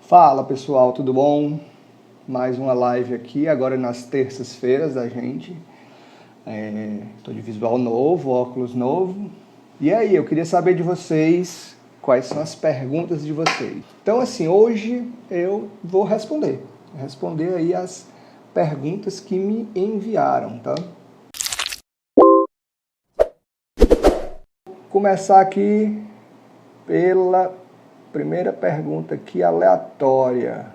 Fala pessoal, tudo bom? Mais uma live aqui, agora nas terças-feiras da gente. Tô de visual novo, óculos novo. E aí, eu queria saber de vocês quais são as perguntas de vocês. Então assim, hoje eu vou responder aí as perguntas que me enviaram, tá? Vou começar aqui pela primeira pergunta aqui, aleatória.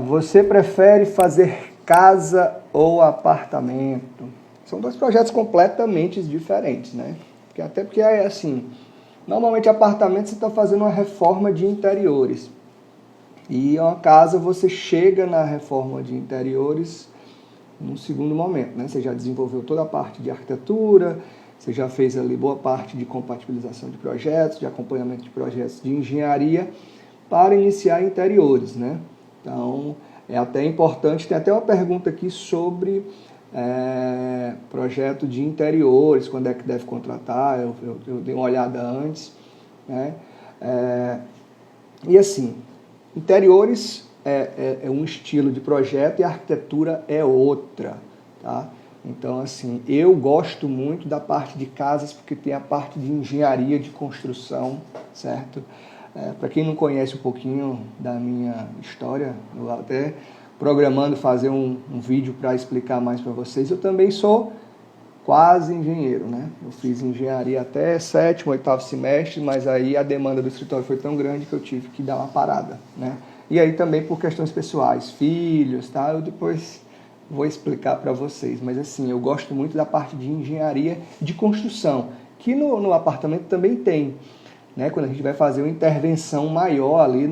Você prefere fazer casa ou apartamento? São dois projetos completamente diferentes, né? Até porque é assim, normalmente apartamento você está fazendo uma reforma de interiores. E uma casa você chega na reforma de interiores num segundo momento, né? Você já desenvolveu toda a parte de arquitetura, você já fez ali boa parte de compatibilização de projetos, de acompanhamento de projetos de engenharia para iniciar interiores, né? Então, é até importante, tem até uma pergunta aqui sobre projeto de interiores, quando é que deve contratar, eu dei uma olhada antes, né? E assim, interiores é um estilo de projeto e a arquitetura é outra, tá? Então, assim, eu gosto muito da parte de casas porque tem a parte de engenharia de construção, certo? Para quem não conhece um pouquinho da minha história, eu até programando fazer um vídeo para explicar mais para vocês, eu também sou quase engenheiro, né? Eu fiz engenharia até 7º, 8º semestre, mas aí a demanda do escritório foi tão grande que eu tive que dar uma parada, né? E aí também por questões pessoais, filhos, tá? Eu depois vou explicar para vocês, mas assim, eu gosto muito da parte de engenharia de construção, que no apartamento também tem, né? Quando a gente vai fazer uma intervenção maior ali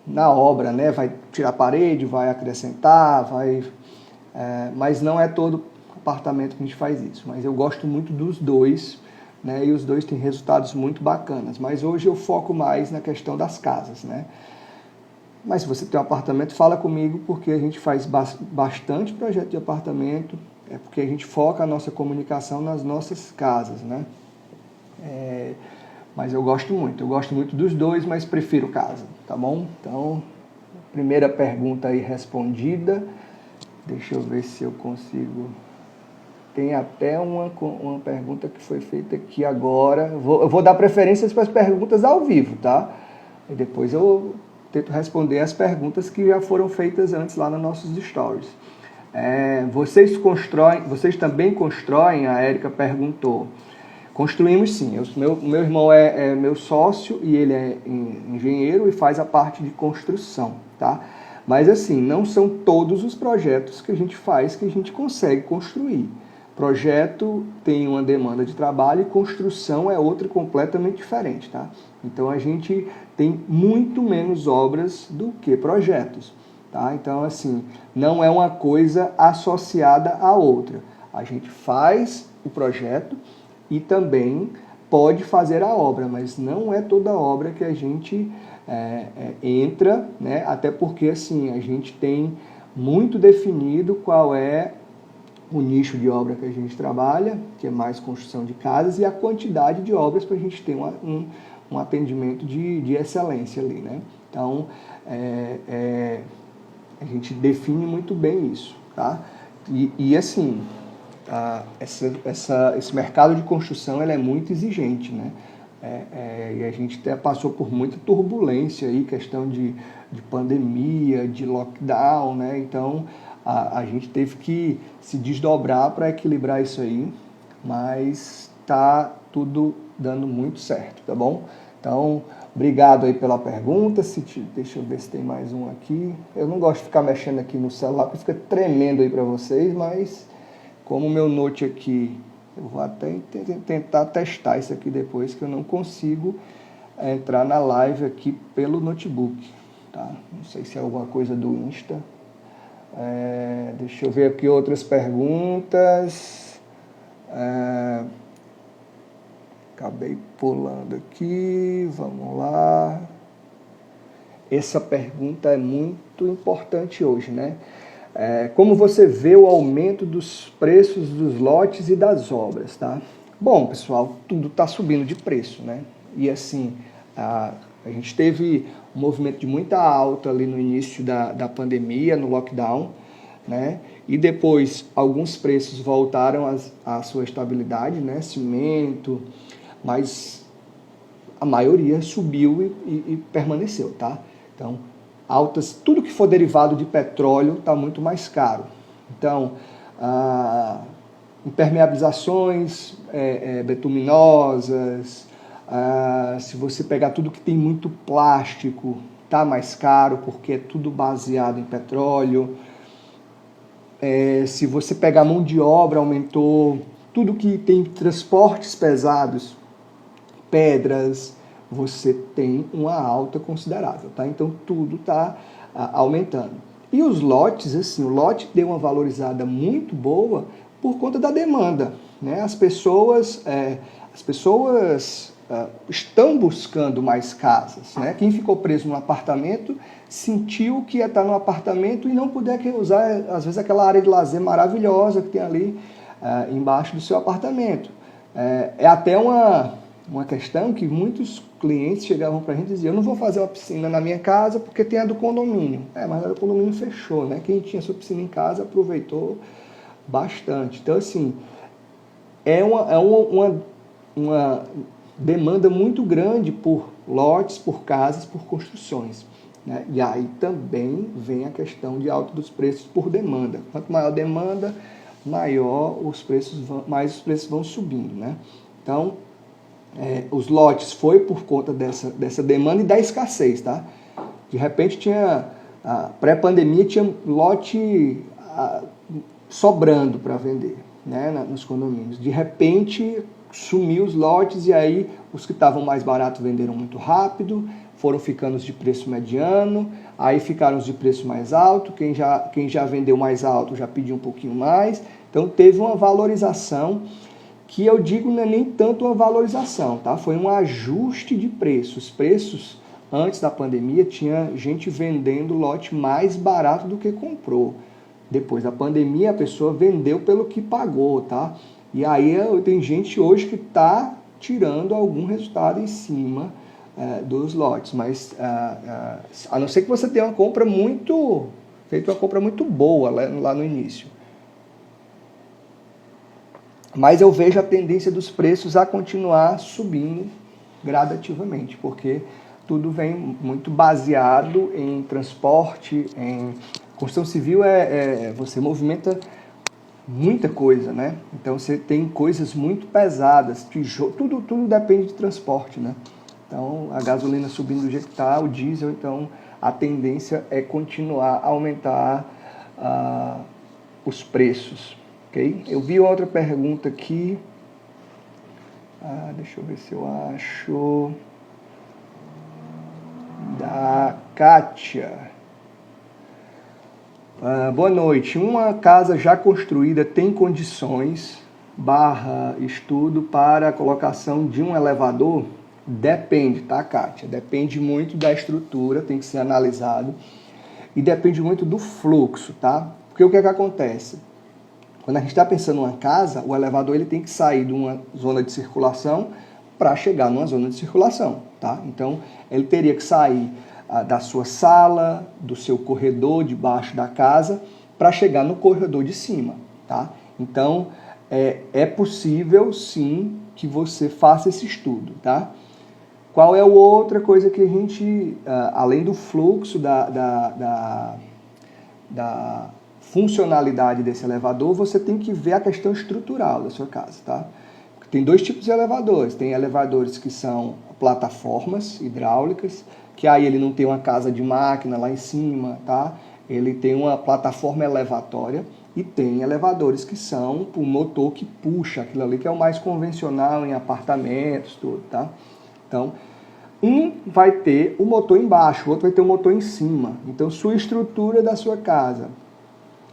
na obra, né? Vai tirar a parede, vai acrescentar, mas não é todo apartamento que a gente faz isso. Mas eu gosto muito dos dois, né? E os dois têm resultados muito bacanas. Mas hoje eu foco mais na questão das casas, né? Mas se você tem um apartamento, fala comigo, porque a gente faz bastante projeto de apartamento, porque a gente foca a nossa comunicação nas nossas casas, né? Mas eu gosto muito dos dois, mas prefiro casa, tá bom? Então, primeira pergunta aí respondida. Deixa eu ver se eu consigo. Tem até uma pergunta que foi feita aqui agora. Eu vou dar preferências para as perguntas ao vivo, tá? E depois eu tento responder as perguntas que já foram feitas antes lá nos nossos stories. Vocês também constroem? A Érica perguntou. Construímos sim. Meu irmão é meu sócio e ele é engenheiro e faz a parte de construção, tá? Mas assim, não são todos os projetos que a gente faz que a gente consegue construir. Projeto tem uma demanda de trabalho e construção é outra completamente diferente, tá? Então a gente tem muito menos obras do que projetos, tá? Então assim, não é uma coisa associada à outra. A gente faz o projeto e também pode fazer a obra, mas não é toda obra que a gente entra, né? Até porque assim, a gente tem muito definido qual é o nicho de obra que a gente trabalha, que é mais construção de casas, e a quantidade de obras para a gente ter um atendimento de excelência ali, né? Então, a gente define muito bem isso, tá? E assim, esse mercado de construção ele é muito exigente, né? E a gente até passou por muita turbulência aí, questão de pandemia, de lockdown, né? Então, a gente teve que se desdobrar para equilibrar isso aí, mas tá tudo dando muito certo, tá bom? Então, obrigado aí pela pergunta. Deixa eu ver se tem mais um aqui. Eu não gosto de ficar mexendo aqui no celular, porque fica tremendo aí para vocês, mas como o meu note aqui, eu vou até tentar testar isso aqui depois, que eu não consigo entrar na live aqui pelo notebook, tá? Não sei se é alguma coisa do Insta. Deixa eu ver aqui outras perguntas. Acabei pulando aqui, vamos lá. Essa pergunta é muito importante hoje, né? Como você vê o aumento dos preços dos lotes e das obras, tá? Bom, pessoal, tudo está subindo de preço, né? E assim, a gente teve um movimento de muita alta ali no início da pandemia, no lockdown, né? E depois alguns preços voltaram à sua estabilidade, né? Cimento, mas a maioria subiu e permaneceu, tá? Então, altas, tudo que for derivado de petróleo está muito mais caro. Então, impermeabilizações betuminosas, se você pegar tudo que tem muito plástico, está mais caro porque é tudo baseado em petróleo. Se você pegar mão de obra, aumentou. Tudo que tem transportes pesados, pedras, você tem uma alta considerável, tá? Então tudo está aumentando. E os lotes, assim, o lote deu uma valorizada muito boa por conta da demanda, né? As pessoas estão buscando mais casas, né? Quem ficou preso no apartamento sentiu que ia estar no apartamento e não puder usar, às vezes, aquela área de lazer maravilhosa que tem ali embaixo do seu apartamento. É até uma questão que muitos clientes chegavam para a gente e diziam: eu não vou fazer uma piscina na minha casa porque tem a do condomínio. Mas a do condomínio fechou, né? Quem tinha sua piscina em casa aproveitou bastante. Então, assim, é uma demanda muito grande por lotes, por casas, por construções, né? E aí também vem a questão de alta dos preços por demanda. Quanto maior a demanda, maior mais os preços vão subindo, né? Então, os lotes foi por conta dessa demanda e da escassez, tá? De repente pré-pandemia tinha lote sobrando para vender, né, nos condomínios. De repente sumiu os lotes e aí os que estavam mais baratos venderam muito rápido, foram ficando os de preço mediano, aí ficaram os de preço mais alto, quem já vendeu mais alto já pediu um pouquinho mais, então teve uma valorização que eu digo não é nem tanto uma valorização, tá? Foi um ajuste de preços. Os preços antes da pandemia tinha gente vendendo lote mais barato do que comprou. Depois da pandemia a pessoa vendeu pelo que pagou, tá? E aí tem gente hoje que está tirando algum resultado em cima dos lotes, mas a não ser que você tenha feito uma compra muito boa lá no início. Mas eu vejo a tendência dos preços a continuar subindo gradativamente, porque tudo vem muito baseado em transporte, em construção civil você movimenta muita coisa, né? Então você tem coisas muito pesadas, tudo depende de transporte, né? Então a gasolina subindo do jeito que está, o diesel, então a tendência é continuar a aumentar os preços. Okay? Eu vi outra pergunta aqui. Deixa eu ver se eu acho. Da Kátia. Boa noite. Uma casa já construída tem condições /estudo para a colocação de um elevador? Depende, tá, Kátia? Depende muito da estrutura, tem que ser analisado. E depende muito do fluxo, tá? Porque o que acontece? Quando a gente está pensando em uma casa, o elevador ele tem que sair de uma zona de circulação para chegar numa zona de circulação, tá? Então, ele teria que sair da sua sala, do seu corredor debaixo da casa, para chegar no corredor de cima, tá? Então, é possível, sim, que você faça esse estudo, tá? Qual é a outra coisa que a gente, além do fluxo da funcionalidade desse elevador, você tem que ver a questão estrutural da sua casa, tá? Porque tem dois tipos de elevadores. Tem elevadores que são plataformas hidráulicas, que aí ele não tem uma casa de máquina lá em cima, tá? Ele tem uma plataforma elevatória e tem elevadores que são o motor que puxa aquilo ali, que é o mais convencional em apartamentos, tudo, tá? Então, um vai ter o motor embaixo, o outro vai ter o motor em cima. Então, sua estrutura da sua casa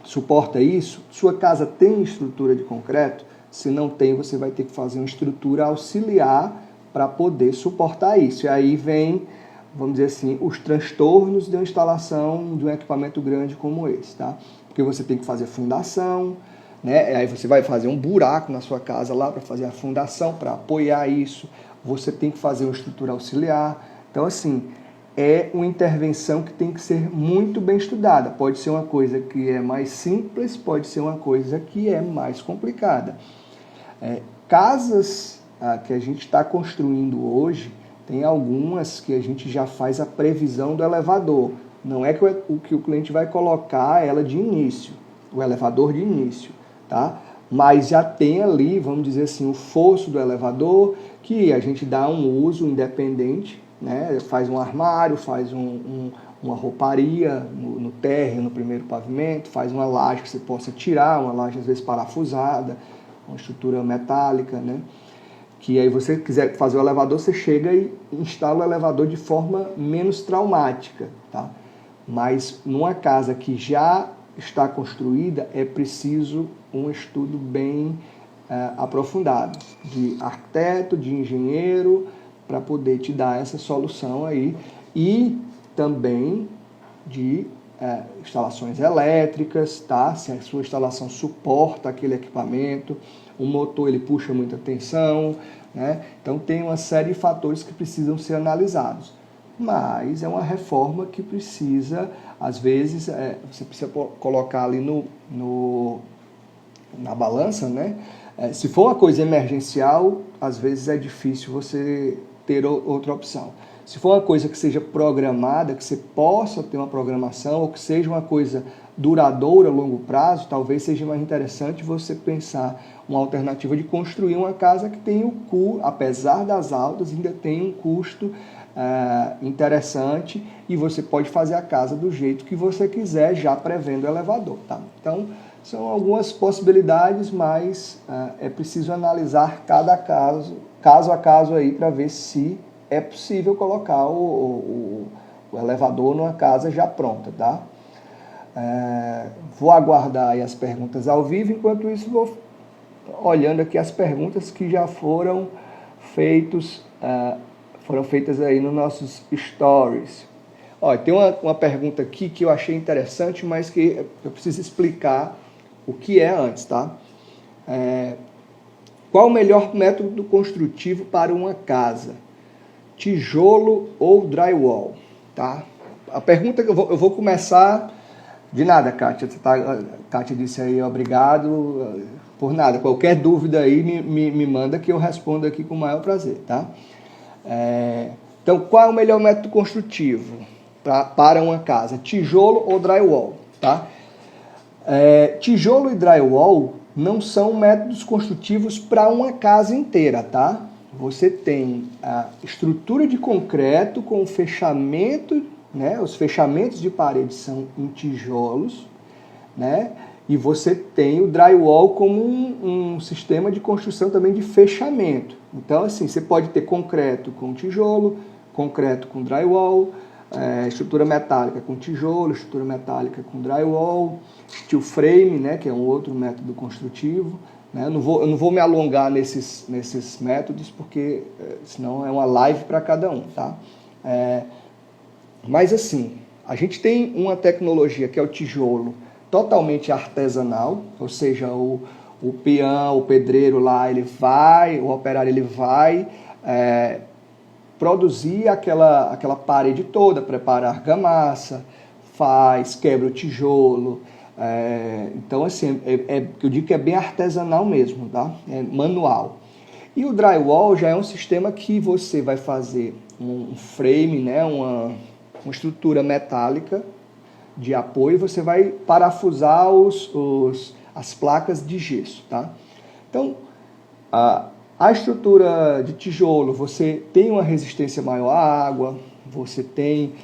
suporta isso? Sua casa tem estrutura de concreto? Se não tem, você vai ter que fazer uma estrutura auxiliar para poder suportar isso. E aí vem, vamos dizer assim, os transtornos da instalação de um equipamento grande como esse, tá? Porque você tem que fazer fundação, né? Aí você vai fazer um buraco na sua casa lá para fazer a fundação, para apoiar isso. Você tem que fazer uma estrutura auxiliar. Então, assim, é uma intervenção que tem que ser muito bem estudada. Pode ser uma coisa que é mais simples, pode ser uma coisa que é mais complicada. Casas que a gente está construindo hoje, tem algumas que a gente já faz a previsão do elevador. Não é que o cliente vai colocar ela de início, o elevador de início, tá? Mas já tem ali, vamos dizer assim, o fosso do elevador, que a gente dá um uso independente, né? Faz um armário, faz uma rouparia no térreo, no primeiro pavimento, faz uma laje que você possa tirar, uma laje às vezes parafusada, uma estrutura metálica, né? Que aí você quiser fazer o elevador, você chega e instala o elevador de forma menos traumática, tá? Mas numa casa que já está construída, é preciso um estudo bem aprofundado, de arquiteto, de engenheiro, para poder te dar essa solução aí, e também de instalações elétricas, tá? Se a sua instalação suporta aquele equipamento, o motor ele puxa muita tensão, né? Então tem uma série de fatores que precisam ser analisados. Mas é uma reforma que precisa, às vezes, você precisa colocar ali na balança, né? Se for uma coisa emergencial, às vezes é difícil você ter outra opção. Se for uma coisa que seja programada, que você possa ter uma programação, ou que seja uma coisa duradoura, a longo prazo, talvez seja mais interessante você pensar uma alternativa de construir uma casa que tem o custo, apesar das altas, ainda tem um custo interessante, e você pode fazer a casa do jeito que você quiser, já prevendo o elevador, tá? Então, são algumas possibilidades, mas é preciso analisar cada caso a caso aí, para ver se é possível colocar o elevador numa casa já pronta, tá? Vou aguardar aí as perguntas ao vivo, enquanto isso vou olhando aqui as perguntas que já foram feitas aí nos nossos stories. Olha, tem uma pergunta aqui que eu achei interessante, mas que eu preciso explicar o que é antes, tá? Qual o melhor método construtivo para uma casa? Tijolo ou drywall, tá? A pergunta que eu vou começar... De nada, Kátia. Kátia disse aí, obrigado por nada. Qualquer dúvida aí me manda, que eu respondo aqui com o maior prazer, tá? Então, qual é o melhor método construtivo para uma casa? Tijolo ou drywall, tá? Tijolo e drywall não são métodos construtivos para uma casa inteira, tá? Você tem a estrutura de concreto com o fechamento, né? Os fechamentos de parede são em tijolos, né? E você tem o drywall como um sistema de construção também de fechamento. Então, assim, você pode ter concreto com tijolo, concreto com drywall, estrutura metálica com tijolo, estrutura metálica com drywall, steel frame, né? Que é um outro método construtivo. Né? Eu não vou me alongar nesses métodos, porque senão é uma live para cada um, tá? Mas assim, a gente tem uma tecnologia que é o tijolo totalmente artesanal, ou seja, o peão, o pedreiro lá, o operário ele vai produzir aquela parede toda, prepara a argamassa, quebra o tijolo. Então, assim, eu digo que é bem artesanal mesmo, tá? É manual. E o drywall já é um sistema que você vai fazer um frame, né? Uma estrutura metálica de apoio, você vai parafusar as placas de gesso, tá? Então, a estrutura de tijolo, você tem uma resistência maior à água, você tem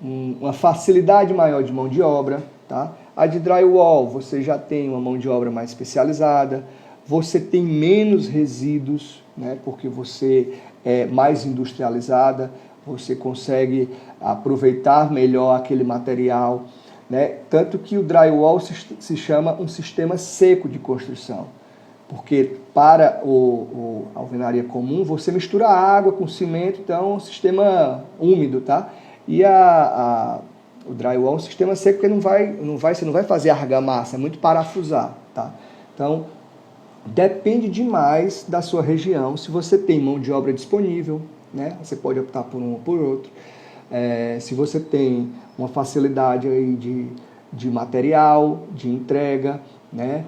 uma facilidade maior de mão de obra, tá? A de drywall, você já tem uma mão de obra mais especializada, você tem menos resíduos, né? Porque você é mais industrializada, você consegue aproveitar melhor aquele material, né? Tanto que o drywall se chama um sistema seco de construção, porque para a alvenaria comum você mistura água com cimento, então é um sistema úmido, tá? E O drywall é um sistema seco porque você não vai fazer argamassa, é muito parafusar, tá? Então, depende demais da sua região. Se você tem mão de obra disponível, né? Você pode optar por um ou por outro. Se você tem uma facilidade aí de material, de entrega, né?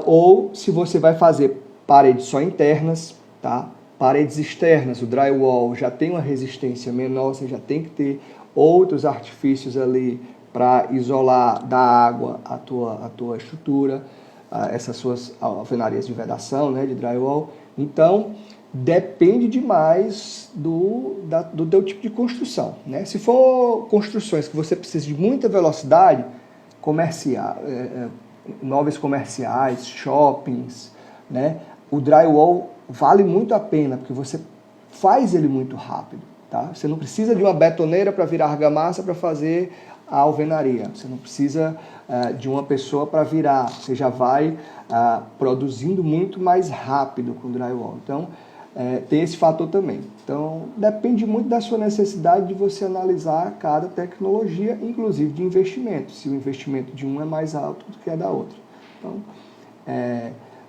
Ou se você vai fazer paredes só internas, tá? Paredes externas, o drywall já tem uma resistência menor, você já tem que ter outros artifícios ali para isolar da água a tua estrutura, essas suas alvenarias de vedação, né, de drywall. Então, depende demais do teu tipo de construção, né? Se for construções que você precisa de muita velocidade, imóveis comerciais, shoppings, né? O drywall vale muito a pena, porque você faz ele muito rápido, tá? Você não precisa de uma betoneira para virar argamassa para fazer a alvenaria. Você não precisa de uma pessoa para virar. Você já vai produzindo muito mais rápido com o drywall. Então, tem esse fator também. Então, depende muito da sua necessidade de você analisar cada tecnologia, inclusive de investimento. Se o investimento de um é mais alto do que a da outra. Então,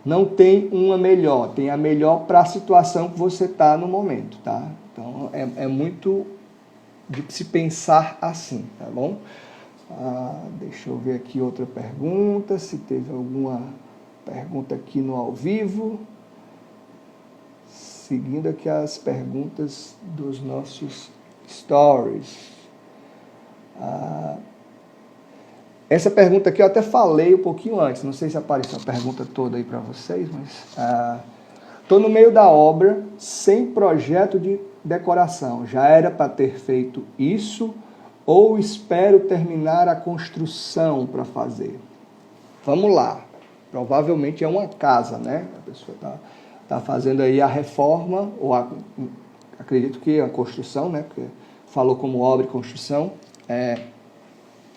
não tem uma melhor, tem a melhor para a situação que você está no momento, tá? Então, é muito de se pensar assim, tá bom? Deixa eu ver aqui outra pergunta, se teve alguma pergunta aqui no ao vivo. Seguindo aqui as perguntas dos nossos stories. Essa pergunta aqui eu até falei um pouquinho antes, não sei se apareceu a pergunta toda aí para vocês, mas estou no meio da obra, sem projeto de decoração. Já era para ter feito isso ou espero terminar a construção para fazer? Vamos lá. Provavelmente é uma casa, né? A pessoa está fazendo aí a reforma, ou acredito que a construção, né? Porque falou como obra e construção,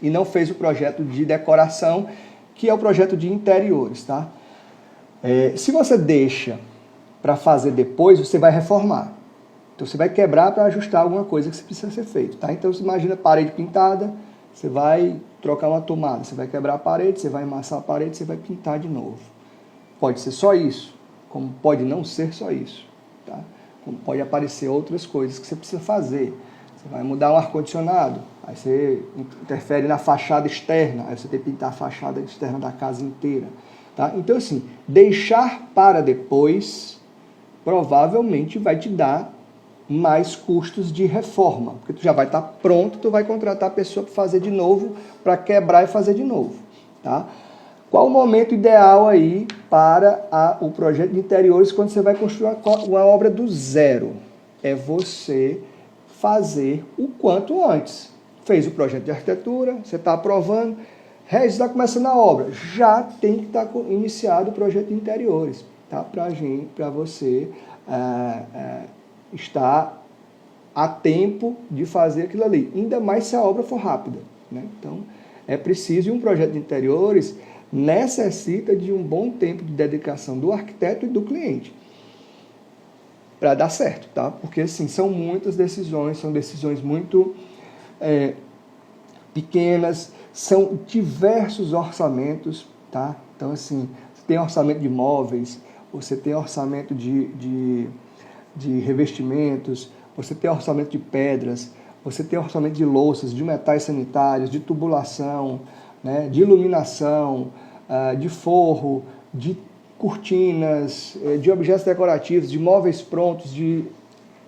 e não fez o projeto de decoração, que é o projeto de interiores, tá? Se você deixa para fazer depois, você vai reformar. Então você vai quebrar para ajustar alguma coisa que precisa ser feito, tá? Então você imagina parede pintada, você vai trocar uma tomada, você vai quebrar a parede, você vai amassar a parede, você vai pintar de novo. Pode ser só isso, como pode não ser só isso, tá? Como pode aparecer outras coisas que você precisa fazer. Você vai mudar um ar-condicionado, aí você interfere na fachada externa, aí você tem que pintar a fachada externa da casa inteira, tá? Então assim, deixar para depois provavelmente vai te dar mais custos de reforma, porque tu já vai estar pronto, tu vai contratar a pessoa para fazer de novo, para quebrar e fazer de novo, tá? Qual o momento ideal aí para o projeto de interiores quando você vai construir uma obra do zero? É você fazer o quanto antes. Fez o projeto de arquitetura, você está aprovando, está começando a obra, já tem que estar iniciado o projeto de interiores, tá? Para você estar a tempo de fazer aquilo ali, ainda mais se a obra for rápida, né? Então, é preciso, e um projeto de interiores necessita de um bom tempo de dedicação do arquiteto e do cliente para dar certo, tá? Porque, assim, são muitas decisões, são decisões muito pequenas, são diversos orçamentos, tá? Então, assim, você tem orçamento de imóveis, você tem orçamento de revestimentos, você tem orçamento de pedras, você tem orçamento de louças, de metais sanitários, de tubulação, né, de iluminação, de forro, de cortinas, de objetos decorativos, de móveis prontos.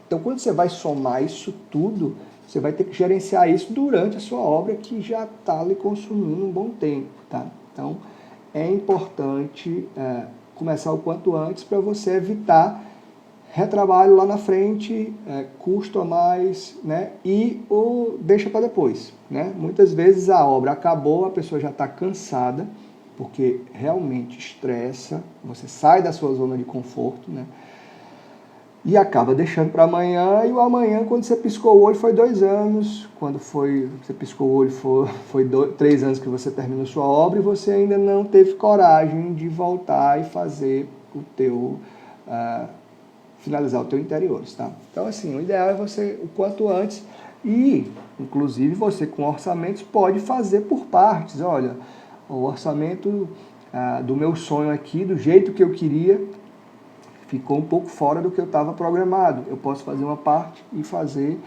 Então, quando você vai somar isso tudo, você vai ter que gerenciar isso durante a sua obra, que já está lhe consumindo um bom tempo, tá? Então, é importante começar o quanto antes para você evitar retrabalho lá na frente, custo a mais, né? E deixa para depois, né? Muitas vezes a obra acabou, a pessoa já está cansada, porque realmente estressa, você sai da sua zona de conforto, né? E acaba deixando para amanhã, e o amanhã, quando você piscou o olho, foi 2 anos, quando você piscou o olho, foi 3 anos que você terminou sua obra, e você ainda não teve coragem de voltar e fazer finalizar o teu interiores, tá? Então, assim, o ideal é você, o quanto antes, E, inclusive, você com orçamentos pode fazer por partes. Olha, o orçamento do meu sonho aqui, do jeito que eu queria, ficou um pouco fora do que eu estava programado. Eu posso fazer uma parte e fazer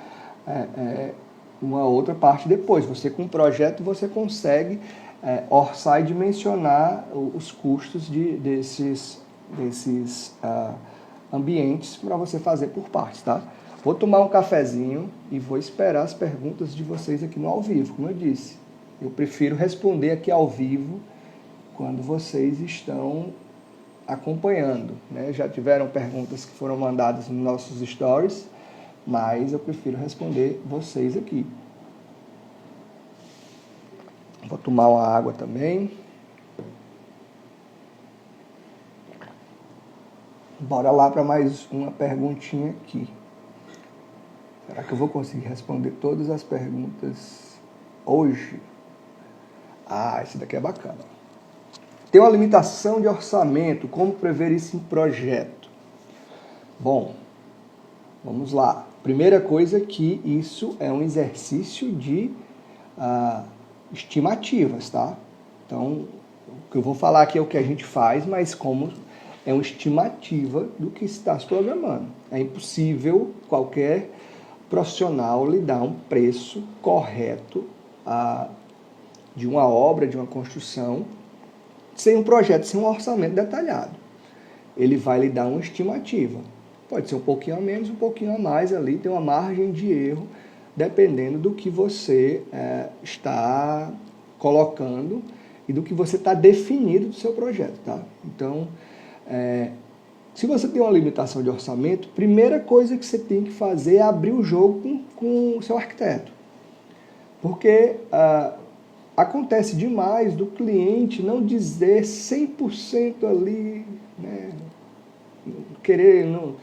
uma outra parte depois. Você com um projeto, você consegue orçar e dimensionar os custos desses ambientes para você fazer por partes, tá? Vou tomar um cafezinho e vou esperar as perguntas de vocês aqui no ao vivo, como eu disse. Eu prefiro responder aqui ao vivo quando vocês estão acompanhando, né? Já tiveram perguntas que foram mandadas nos nossos stories, mas eu prefiro responder vocês aqui. Vou tomar uma água também. Bora lá para mais uma perguntinha aqui. Será que eu vou conseguir responder todas as perguntas hoje? Esse daqui é bacana. Tem uma limitação de orçamento, como prever isso em projeto? Bom, vamos lá. Primeira coisa que isso é um exercício de estimativas, tá? Então, o que eu vou falar aqui é o que a gente faz, mas como é uma estimativa do que está se programando. É impossível qualquer profissional lhe dar um preço correto de uma obra, de uma construção, sem um projeto, sem um orçamento detalhado. Ele vai lhe dar uma estimativa. Pode ser um pouquinho a menos, um pouquinho a mais ali, tem uma margem de erro, dependendo do que você está colocando e do que você está definindo do seu projeto, tá? Então, se você tem uma limitação de orçamento, primeira coisa que você tem que fazer é abrir o jogo com o seu arquiteto. Porque acontece demais do cliente não dizer 100% ali, né? Querer... Não,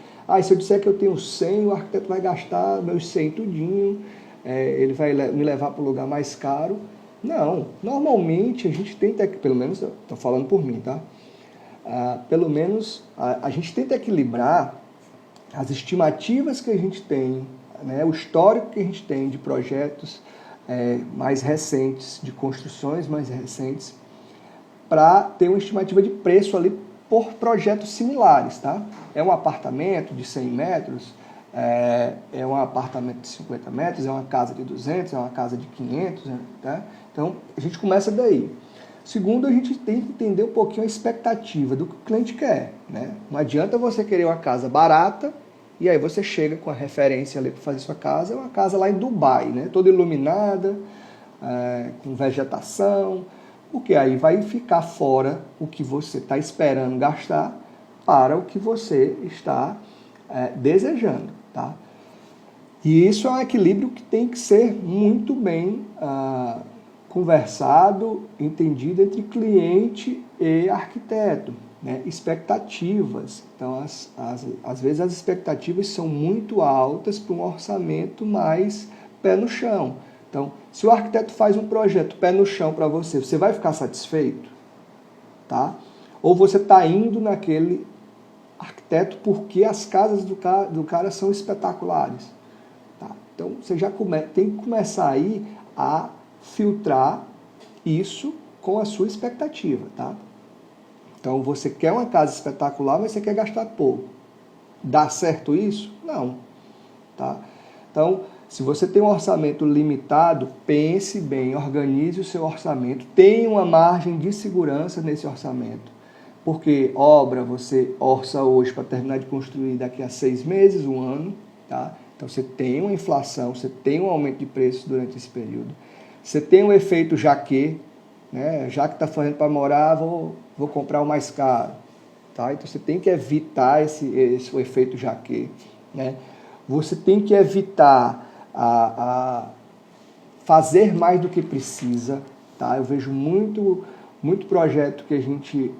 se eu disser que eu tenho 100, o arquiteto vai gastar meus 100 tudinho, ele vai me levar para o lugar mais caro. Não, normalmente a gente tenta, pelo menos, estou falando por mim, tá? Pelo menos a gente tenta equilibrar as estimativas que a gente tem, né, o histórico que a gente tem de projetos mais recentes, de construções mais recentes, para ter uma estimativa de preço ali por projetos similares, tá? É um apartamento de 100 metros, é um apartamento de 50 metros, é uma casa de 200, é uma casa de 500, né, tá? Então, a gente começa daí. Segundo, a gente tem que entender um pouquinho a expectativa do que o cliente quer, né? Não adianta você querer uma casa barata e aí você chega com a referência ali para fazer sua casa, é uma casa lá em Dubai, né? Toda iluminada, com vegetação, porque aí vai ficar fora o que você está esperando gastar para o que você está desejando, tá? E isso é um equilíbrio que tem que ser muito bem conversado, entendido entre cliente e arquiteto, né? Expectativas. Então, às vezes as expectativas são muito altas para um orçamento mais pé no chão. Então, se o arquiteto faz um projeto pé no chão para você, você vai ficar satisfeito? Tá? Ou você está indo naquele arquiteto porque as casas do cara são espetaculares? Tá? Então, você já tem que começar aí a filtrar isso com a sua expectativa, tá? Então, você quer uma casa espetacular, mas você quer gastar pouco. Dá certo isso? Não. Tá? Então, se você tem um orçamento limitado, pense bem, organize o seu orçamento, tenha uma margem de segurança nesse orçamento. Porque obra, você orça hoje para terminar de construir daqui a 6 meses, 1 ano, tá? Então, você tem uma inflação, você tem um aumento de preço durante esse período. Você tem um efeito jaquê, né? Já que está fazendo para morar, vou comprar o mais caro. Tá? Então você tem que evitar esse efeito jaquê. Né? Você tem que evitar fazer mais do que precisa. Tá? Eu vejo muito projeto que a gente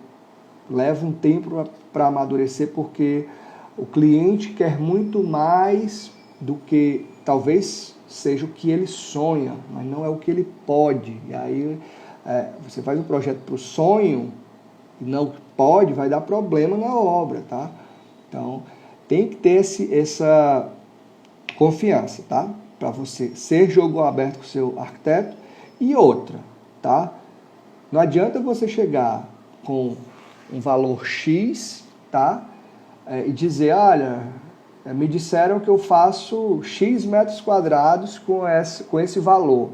leva um tempo para amadurecer porque o cliente quer muito mais do que talvez seja o que ele sonha, mas não é o que ele pode. E aí você faz um projeto para o sonho e não pode, vai dar problema na obra, tá? Então, tem que ter essa confiança, tá? para você ser jogo aberto com o seu arquiteto. E outra, tá? Não adianta você chegar com um valor X, tá? E dizer, olha, me disseram que eu faço X metros quadrados com esse valor.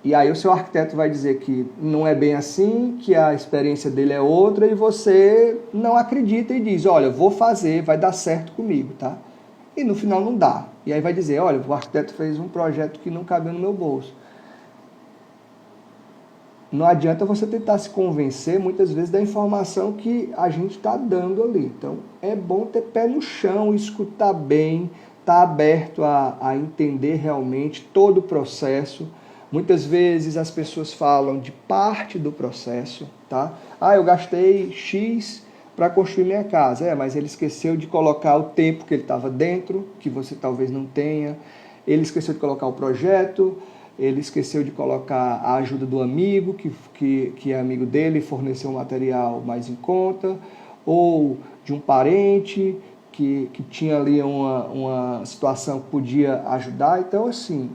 E aí o seu arquiteto vai dizer que não é bem assim, que a experiência dele é outra, e você não acredita e diz, olha, vou fazer, vai dar certo comigo, tá? E no final não dá. E aí vai dizer, olha, o arquiteto fez um projeto que não cabia no meu bolso. Não adianta você tentar se convencer, muitas vezes, da informação que a gente está dando ali. Então, é bom ter pé no chão, escutar bem, estar aberto a entender realmente todo o processo. Muitas vezes as pessoas falam de parte do processo, tá? Eu gastei X para construir minha casa. Mas ele esqueceu de colocar o tempo que ele estava dentro, que você talvez não tenha. Ele esqueceu de colocar o projeto, ele esqueceu de colocar a ajuda do amigo, que é amigo dele, forneceu um material mais em conta, ou de um parente que tinha ali uma situação que podia ajudar. Então, assim,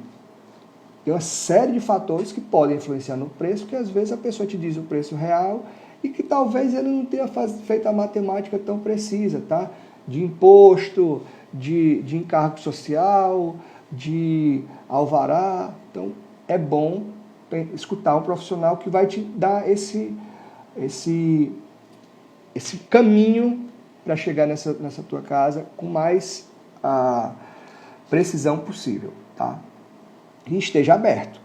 tem uma série de fatores que podem influenciar no preço, que às vezes a pessoa te diz o preço real e que talvez ele não tenha feito a matemática tão precisa, tá? De imposto, de encargo social, de alvará. Então, é bom escutar um profissional que vai te dar esse caminho para chegar nessa tua casa com mais precisão possível, tá? E esteja aberto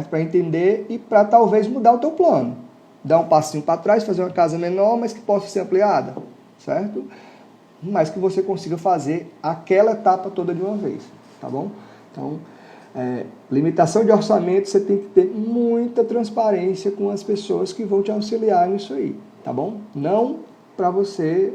para entender e para talvez mudar o teu plano. Dar um passinho para trás, fazer uma casa menor, mas que possa ser ampliada, certo? Mas que você consiga fazer aquela etapa toda de uma vez, tá bom? Então, limitação de orçamento, você tem que ter muita transparência com as pessoas que vão te auxiliar nisso aí, tá bom? Não para você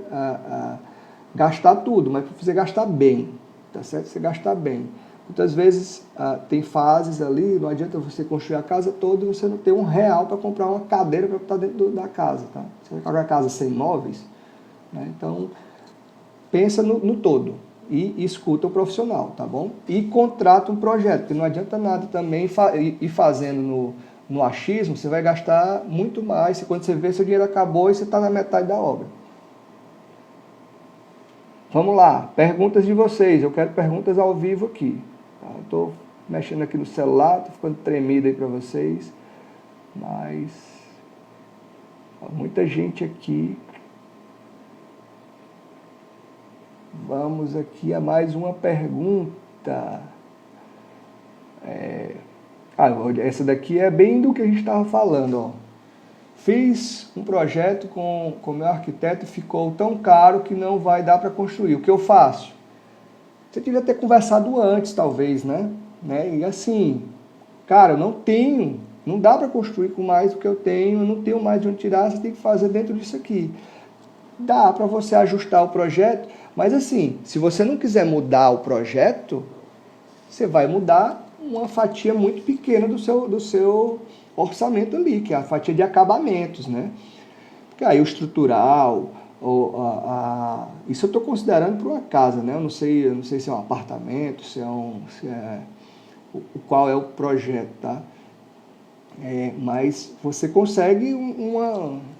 gastar tudo, mas para você gastar bem, tá certo? Você gastar bem. Muitas vezes tem fases ali, não adianta você construir a casa toda e você não ter R$1 para comprar uma cadeira para estar dentro da casa, tá? Você vai pagar a casa sem móveis, né? Então, pensa no todo e escuta o profissional, tá bom? E contrata um projeto, porque não adianta nada também ir fazendo no achismo, você vai gastar muito mais, quando você vê, seu dinheiro acabou e você está na metade da obra. Vamos lá, perguntas de vocês, eu quero perguntas ao vivo aqui. Eu estou mexendo aqui no celular, estou ficando tremido aí para vocês, mas muita gente aqui. Vamos aqui a mais uma pergunta. Essa daqui é bem do que a gente estava falando. Ó. Fiz um projeto com o meu arquiteto e ficou tão caro que não vai dar para construir. O que eu faço? Você devia ter conversado antes, talvez, né? E assim, cara, eu não dá para construir com mais do que eu tenho, eu não tenho mais de onde tirar, você tem que fazer dentro disso aqui. Dá para você ajustar o projeto, mas assim, se você não quiser mudar o projeto, você vai mudar uma fatia muito pequena do seu orçamento ali, que é a fatia de acabamentos, né? Porque aí o estrutural, isso eu estou considerando para uma casa, né? Eu não sei se é um apartamento, qual é o projeto, tá? Mas você consegue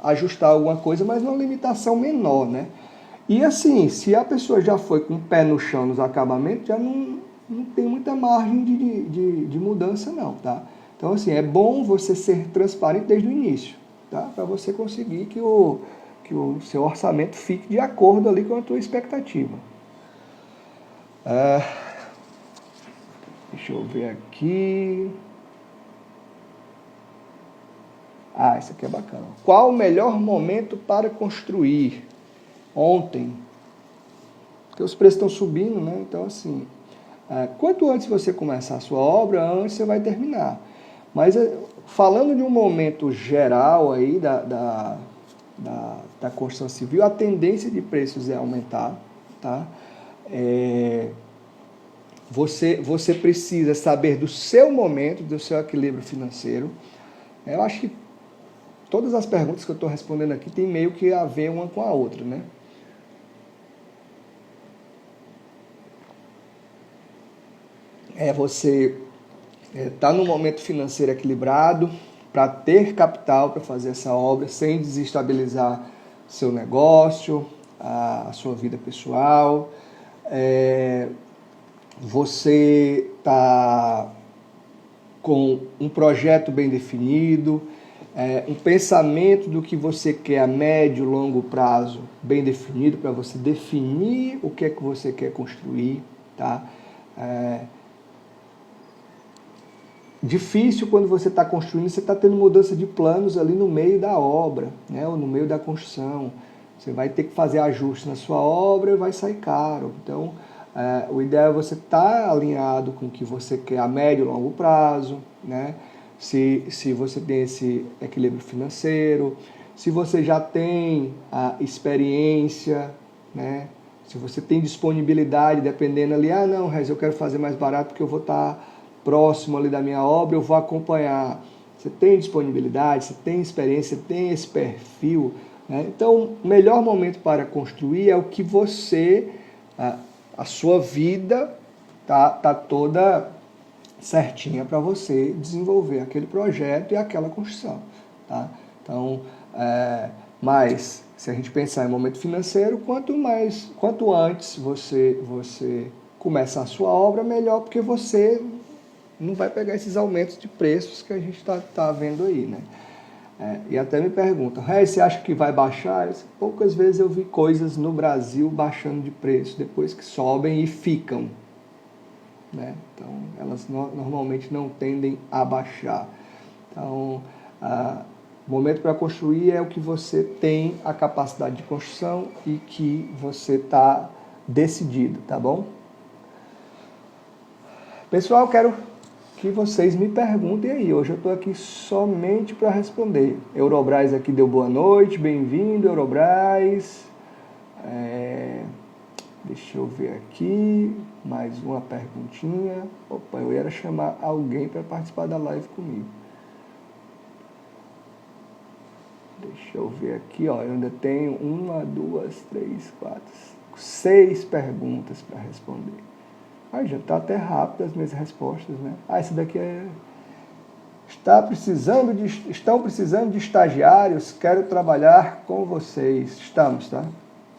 ajustar alguma coisa, mas numa limitação menor, né? E assim, se a pessoa já foi com o pé no chão nos acabamentos, já não tem muita margem de mudança não, tá? Então assim, é bom você ser transparente desde o início, tá? Para você conseguir que o seu orçamento fique de acordo ali com a tua expectativa. Deixa eu ver aqui. Esse aqui é bacana. Qual o melhor momento para construir? Ontem. Porque os preços estão subindo, né? Então, assim, quanto antes você começar a sua obra, antes você vai terminar. Mas, falando de um momento geral aí da construção civil, a tendência de preços é aumentar, tá? Você precisa saber do seu momento, do seu equilíbrio financeiro. Eu acho que todas as perguntas que eu estou respondendo aqui tem meio que a ver uma com a outra, né? é você estar num momento financeiro equilibrado para ter capital para fazer essa obra sem desestabilizar seu negócio, a sua vida pessoal. Você está com um projeto bem definido, um pensamento do que você quer a médio e longo prazo bem definido, para você definir o que é que você quer construir, tá? Difícil quando você está construindo, você está tendo mudança de planos ali no meio da obra, né? Ou no meio da construção. Você vai ter que fazer ajustes na sua obra e vai sair caro. Então, o ideal é você estar alinhado com o que você quer a médio e longo prazo, né? Se você tem esse equilíbrio financeiro, se você já tem a experiência, né? Se você tem disponibilidade, dependendo ali, não, Rez, eu quero fazer mais barato porque eu vou estar próximo ali da minha obra, eu vou acompanhar. Você tem disponibilidade, você tem experiência, você tem esse perfil, né? Então, o melhor momento para construir é o que você, a sua vida tá toda certinha para você desenvolver aquele projeto e aquela construção, tá? Então, mas se a gente pensar em momento financeiro, quanto antes você começar a sua obra, melhor, porque você não vai pegar esses aumentos de preços que a gente tá vendo aí, né? E até me perguntam, você acha que vai baixar? Poucas vezes eu vi coisas no Brasil baixando de preço, depois que sobem e ficam, né? Então, elas normalmente não tendem a baixar. Então, o momento para construir é o que você tem a capacidade de construção e que você está decidido, tá bom? Pessoal, eu quero que vocês me perguntem aí. Hoje eu estou aqui somente para responder. Eurobras aqui deu boa noite, bem-vindo, Eurobras. Deixa eu ver aqui, mais uma perguntinha. Opa, eu ia chamar alguém para participar da live comigo. Deixa eu ver aqui, ó, eu ainda tenho 1, 2, 3, 4, 5, 6 perguntas para responder. Já está até rápido as minhas respostas, né? Esse daqui estão precisando de estagiários, quero trabalhar com vocês. Estamos, tá?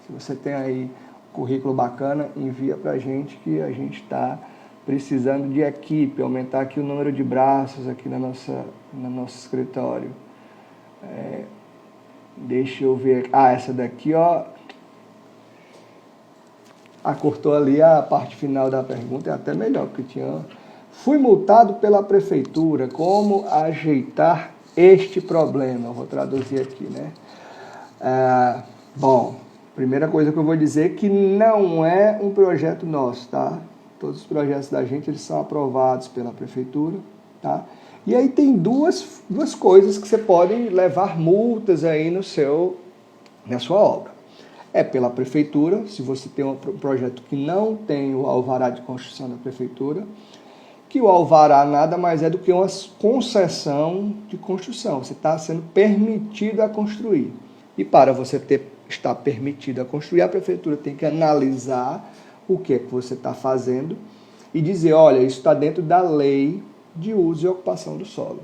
Se você tem aí um currículo bacana, envia para a gente que a gente está precisando de equipe, aumentar aqui o número de braços aqui no nosso escritório. Deixa eu ver. Essa daqui, ó. Cortou ali a parte final da pergunta, é até melhor, porque tinha... Fui multado pela prefeitura, como ajeitar este problema? Eu vou traduzir aqui, né? Bom, primeira coisa que eu vou dizer é que não é um projeto nosso, tá? Todos os projetos da gente, eles são aprovados pela prefeitura, tá? E aí tem duas coisas que você pode levar multas aí na sua obra. Pela prefeitura, se você tem um projeto que não tem o alvará de construção da prefeitura, que o alvará nada mais é do que uma concessão de construção. Você está sendo permitido a construir. E para você estar permitido a construir, a prefeitura tem que analisar o que é que você está fazendo e dizer, olha, isso está dentro da lei de uso e ocupação do solo.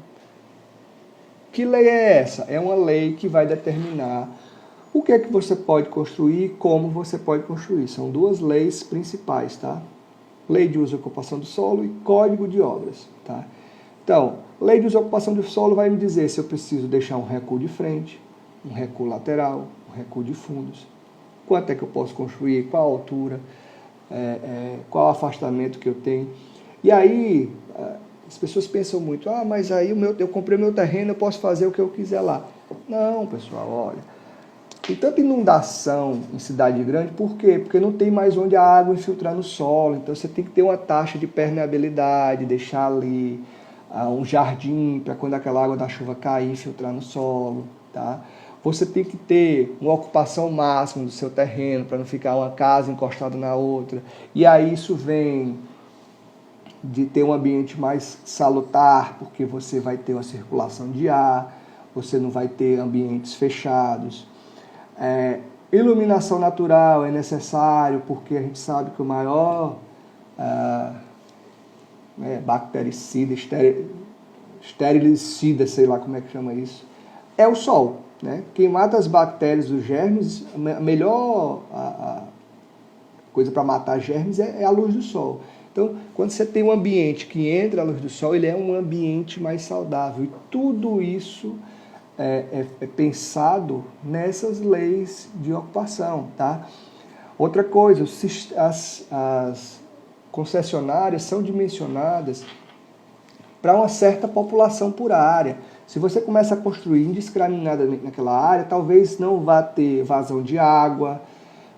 Que lei é essa? É uma lei que vai determinar o que é que você pode construir e como você pode construir. São duas leis principais, tá? Lei de uso e ocupação do solo e Código de Obras, tá? Então, lei de uso e ocupação do solo vai me dizer se eu preciso deixar um recuo de frente, um recuo lateral, um recuo de fundos, quanto é que eu posso construir, qual a altura, qual o afastamento que eu tenho. E aí, as pessoas pensam muito, mas aí eu comprei meu terreno, eu posso fazer o que eu quiser lá. Não, pessoal, olha. Tem tanta inundação em cidade grande, por quê? Porque não tem mais onde a água infiltrar no solo. Então você tem que ter uma taxa de permeabilidade, deixar ali um jardim para quando aquela água da chuva cair, infiltrar no solo, tá? Você tem que ter uma ocupação máxima do seu terreno para não ficar uma casa encostada na outra. E aí isso vem de ter um ambiente mais salutar, porque você vai ter uma circulação de ar, você não vai ter ambientes fechados. Iluminação natural é necessário, porque a gente sabe que o maior né, bactericida, esterilizida, sei lá como é que chama isso, é o sol. Né? Quem mata as bactérias, os germes, a melhor coisa para matar germes é a luz do sol. Então, quando você tem um ambiente que entra a luz do sol, ele é um ambiente mais saudável. E tudo isso é pensado nessas leis de ocupação. Tá? Outra coisa, as concessionárias são dimensionadas para uma certa população por área. Se você começa a construir indiscriminadamente naquela área, talvez não vá ter vazão de água,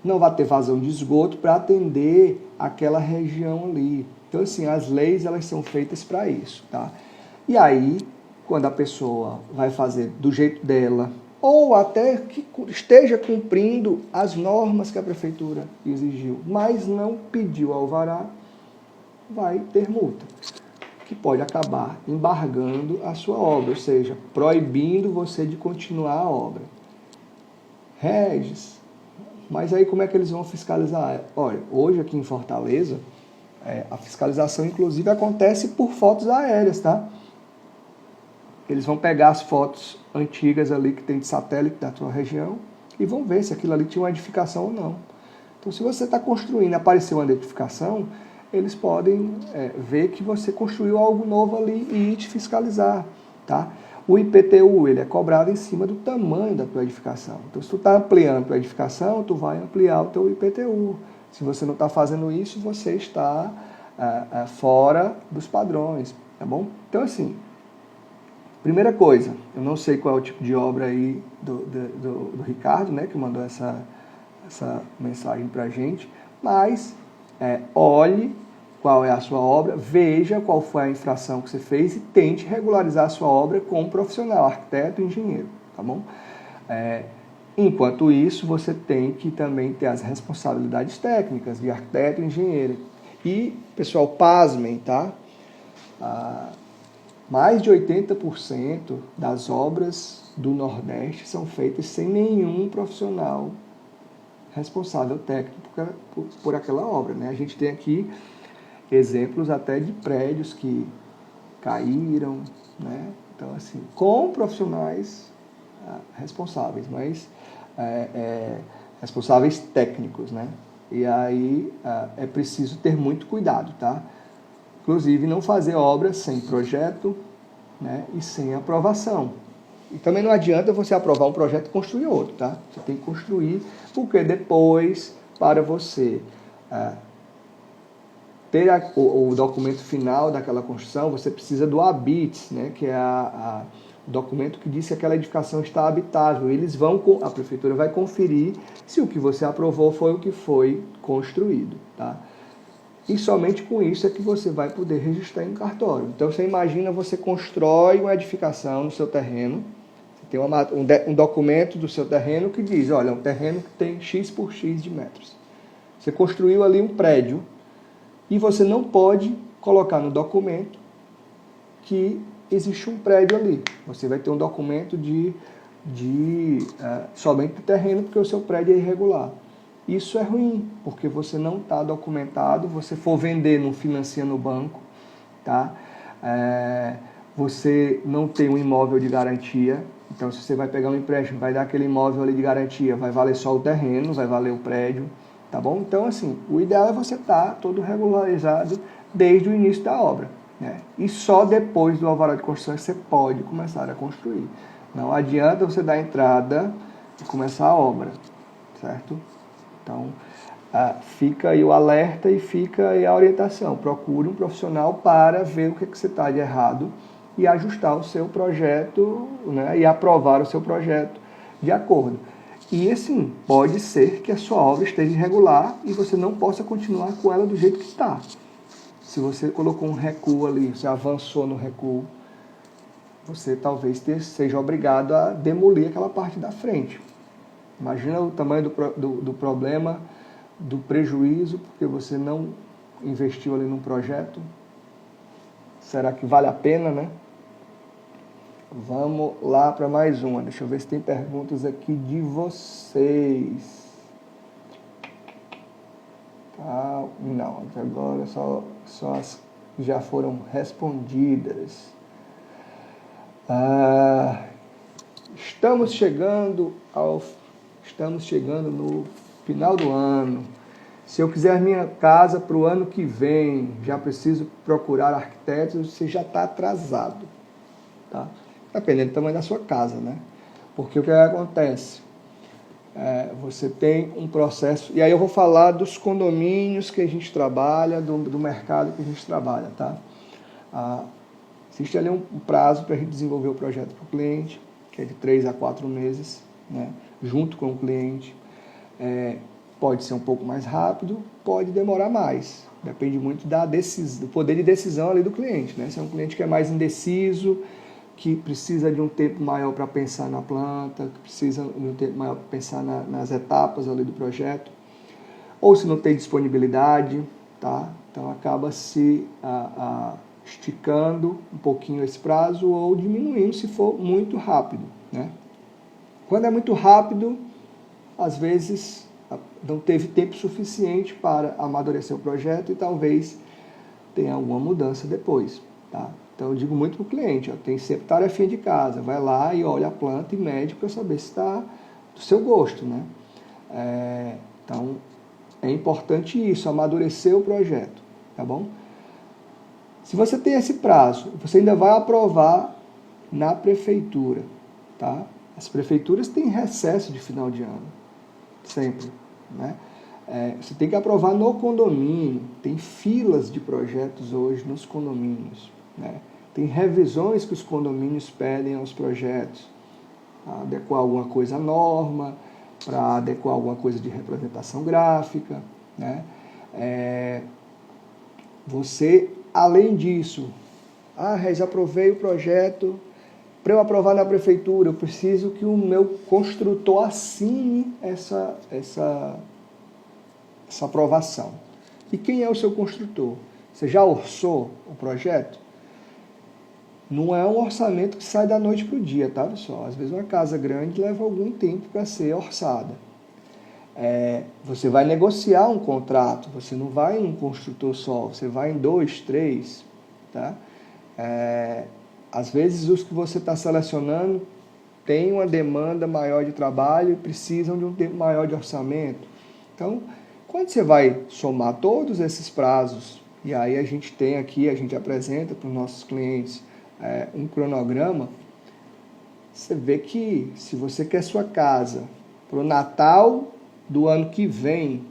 não vai ter vazão de esgoto para atender aquela região ali. Então, assim, as leis elas são feitas para isso, tá? E aí, quando a pessoa vai fazer do jeito dela, ou até que esteja cumprindo as normas que a prefeitura exigiu, mas não pediu alvará, vai ter multa, que pode acabar embargando a sua obra, ou seja, proibindo você de continuar a obra. Regis, mas aí como é que eles vão fiscalizar? Olha, hoje aqui em Fortaleza, a fiscalização inclusive acontece por fotos aéreas, tá? Eles vão pegar as fotos antigas ali que tem de satélite da tua região e vão ver se aquilo ali tinha uma edificação ou não. Então, se você está construindo e apareceu uma edificação, eles podem ver que você construiu algo novo ali e te fiscalizar, tá? O IPTU, ele é cobrado em cima do tamanho da tua edificação. Então, se tu está ampliando a tua edificação, tu vai ampliar o teu IPTU. Se você não está fazendo isso, você está fora dos padrões, tá bom? Então, assim, primeira coisa, eu não sei qual é o tipo de obra aí do Ricardo, né, que mandou essa mensagem para a gente, mas olhe qual é a sua obra, veja qual foi a infração que você fez e tente regularizar a sua obra com um profissional, arquiteto e engenheiro, tá bom? Enquanto isso, você tem que também ter as responsabilidades técnicas de arquiteto e engenheiro. E, pessoal, pasmem, tá? Mais de 80% das obras do Nordeste são feitas sem nenhum profissional responsável técnico por aquela obra, né? A gente tem aqui exemplos até de prédios que caíram, né? Então, assim, com profissionais responsáveis, mas responsáveis técnicos, né? E aí é preciso ter muito cuidado, tá? Inclusive, não fazer obras sem projeto, né? E sem aprovação. E também não adianta você aprovar um projeto e construir outro, tá? Você tem que construir, porque depois, para você ter o documento final daquela construção, você precisa do HABITS, né? Que é o documento que diz que aquela edificação está habitável. A prefeitura vai conferir se o que você aprovou foi o que foi construído, tá? E somente com isso é que você vai poder registrar em cartório. Então, você imagina, você constrói uma edificação no seu terreno, você tem um documento do seu terreno que diz, olha, é um terreno que tem X por X de metros. Você construiu ali um prédio e você não pode colocar no documento que existe um prédio ali. Você vai ter um documento somente do terreno, porque o seu prédio é irregular. Isso é ruim, porque você não está documentado, você for vender, não financia no banco, tá? Você não tem um imóvel de garantia, então se você vai pegar um empréstimo, vai dar aquele imóvel ali de garantia, vai valer só o terreno, vai valer o prédio, tá bom? Então, assim, o ideal é você estar todo regularizado desde o início da obra, né? E só depois do alvará de construção você pode começar a construir. Não adianta você dar entrada e começar a obra, certo? Então, fica aí o alerta e fica aí a orientação. Procure um profissional para ver o que você está de errado e ajustar o seu projeto, né, e aprovar o seu projeto de acordo. E, assim, pode ser que a sua obra esteja irregular e você não possa continuar com ela do jeito que está. Se você colocou um recuo ali, você avançou no recuo, você talvez seja obrigado a demolir aquela parte da frente. Imagina o tamanho do problema, do prejuízo, porque você não investiu ali num projeto. Será que vale a pena, né? Vamos lá para mais uma. Deixa eu ver se tem perguntas aqui de vocês. Não, até agora só as já foram respondidas. Estamos chegando no final do ano. Se eu quiser minha casa para o ano que vem, já preciso procurar arquitetos, você já está atrasado. Tá? Dependendo do tamanho da sua casa, né? Porque o que acontece? Você tem um processo... E aí eu vou falar dos condomínios que a gente trabalha, do mercado que a gente trabalha, tá? Existe ali um prazo para a gente desenvolver o projeto para o cliente, que é de 3 a 4 meses, né? Junto com o cliente. Pode ser um pouco mais rápido, pode demorar mais. Depende muito do poder de decisão ali do cliente, né? Se é um cliente que é mais indeciso, que precisa de um tempo maior para pensar na planta, que precisa de um tempo maior para pensar nas etapas ali do projeto, ou se não tem disponibilidade, tá? Então acaba se esticando um pouquinho esse prazo ou diminuindo se for muito rápido, né? Quando é muito rápido, às vezes não teve tempo suficiente para amadurecer o projeto e talvez tenha alguma mudança depois, tá? Então eu digo muito para o cliente, tem sempre tarefinha de casa, vai lá e olha a planta e mede para saber se está do seu gosto, né? Então é importante isso, amadurecer o projeto, tá bom? Se você tem esse prazo, você ainda vai aprovar na prefeitura, tá? As prefeituras têm recesso de final de ano, sempre, né? Você tem que aprovar no condomínio, tem filas de projetos hoje nos condomínios, né? Tem revisões que os condomínios pedem aos projetos, para adequar alguma coisa à norma, para adequar alguma coisa de representação gráfica, né? Você, além disso, Reis, aprovei o projeto, para eu aprovar na prefeitura, eu preciso que o meu construtor assine essa aprovação. E quem é o seu construtor? Você já orçou o projeto? Não é um orçamento que sai da noite para o dia, tá, pessoal? Às vezes uma casa grande leva algum tempo para ser orçada. Você vai negociar um contrato, você não vai em um construtor só, você vai em 2, 3, tá? Às vezes os que você está selecionando têm uma demanda maior de trabalho e precisam de um tempo maior de orçamento. Então, quando você vai somar todos esses prazos, e aí a gente apresenta para os nossos clientes um cronograma, você vê que se você quer sua casa para o Natal do ano que vem,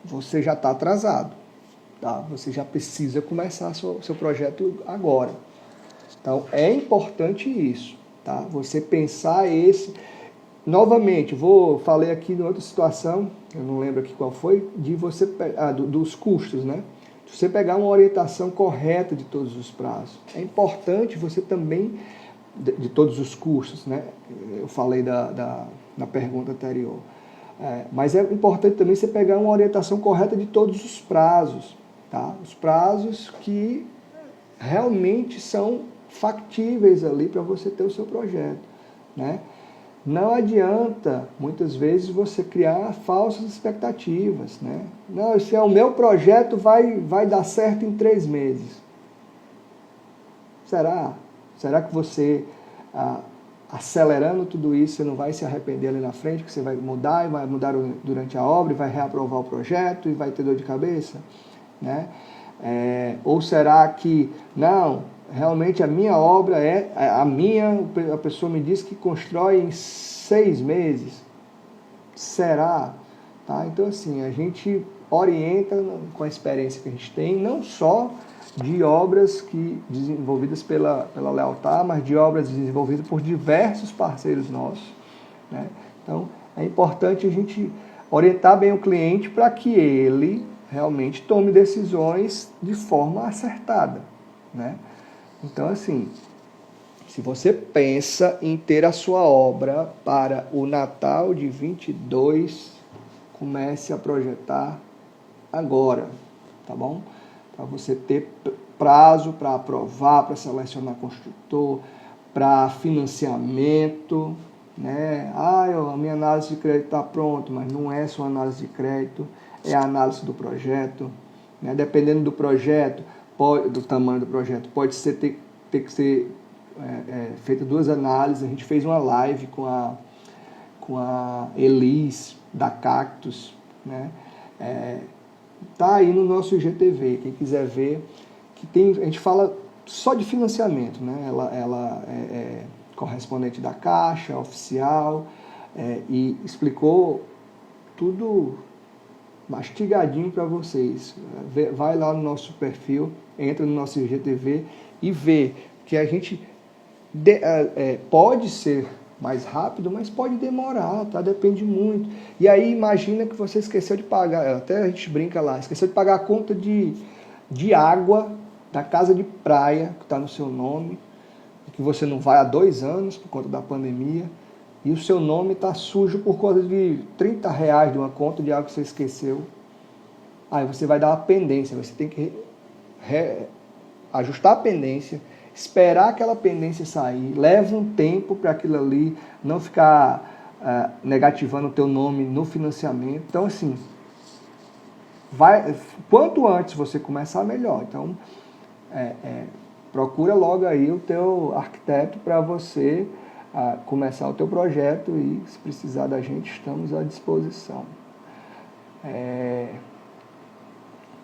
você já está atrasado, tá? Você já precisa começar seu projeto agora. Então, é importante isso, tá? Você pensar novamente, falei aqui de outra situação, eu não lembro aqui qual foi, dos custos, né? Você pegar uma orientação correta de todos os prazos. É importante você também, de todos os custos, né? Eu falei na pergunta anterior. Mas é importante também você pegar uma orientação correta de todos os prazos, tá? Os prazos que realmente são factíveis ali para você ter o seu projeto, né? Não adianta, muitas vezes, você criar falsas expectativas, né? Não, esse é o meu projeto, vai dar certo em 3 meses. Será? Será que você, acelerando tudo isso, você não vai se arrepender ali na frente, que você vai mudar durante a obra, e vai reaprovar o projeto e vai ter dor de cabeça, né? Ou será que, não, realmente a minha obra a pessoa me diz que constrói em 6 meses. Será? Tá? Então, assim, a gente orienta com a experiência que a gente tem, não só de obras desenvolvidas pela Lealtar, mas de obras desenvolvidas por diversos parceiros nossos, né? Então, é importante a gente orientar bem o cliente para que ele realmente tome decisões de forma acertada, né? Então, assim, se você pensa em ter a sua obra para o Natal de 22, comece a projetar agora, tá bom? Para você ter prazo para aprovar, para selecionar construtor, para financiamento, né? A minha análise de crédito está pronta, mas não é só análise de crédito, é a análise do projeto, né? Dependendo do projeto, do tamanho do projeto, pode ser, ter que ser feita 2 análises. A gente fez uma live com a Elis, da Cactus, né? Tá aí no nosso IGTV, quem quiser ver, a gente fala só de financiamento, né? Ela é correspondente da Caixa, oficial, e explicou tudo mastigadinho para vocês. Vai lá no nosso perfil, entra no nosso IGTV e vê que a gente pode ser mais rápido, mas pode demorar, tá? Depende muito. E aí imagina que você esqueceu de pagar, até a gente brinca lá, esqueceu de pagar a conta de água da casa de praia, que está no seu nome, que você não vai há 2 anos por conta da pandemia, e o seu nome está sujo por conta de R$30 de uma conta de água que você esqueceu. Aí você vai dar uma pendência, você tem que ajustar a pendência, esperar aquela pendência sair, leva um tempo para aquilo ali não ficar negativando o teu nome no financiamento. Então, assim, quanto antes você começar, melhor. Então, procura logo aí o teu arquiteto para você começar o teu projeto, e se precisar da gente, estamos à disposição.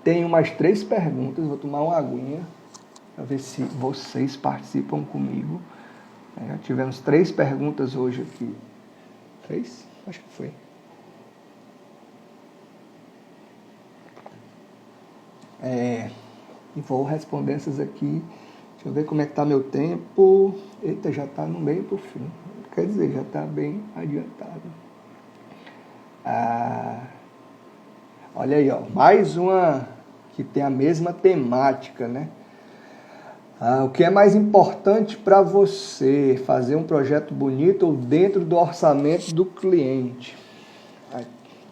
Tenho mais 3 perguntas, vou tomar uma aguinha para ver se vocês participam comigo. Já tivemos 3 perguntas hoje aqui. 3? Acho que foi. E vou responder essas aqui. Deixa eu ver como é que está meu tempo. Eita, já está no meio para o fim. Quer dizer, já está bem adiantado. Olha aí, ó, mais uma que tem a mesma temática, né? O que é mais importante para você? Fazer um projeto bonito ou dentro do orçamento do cliente?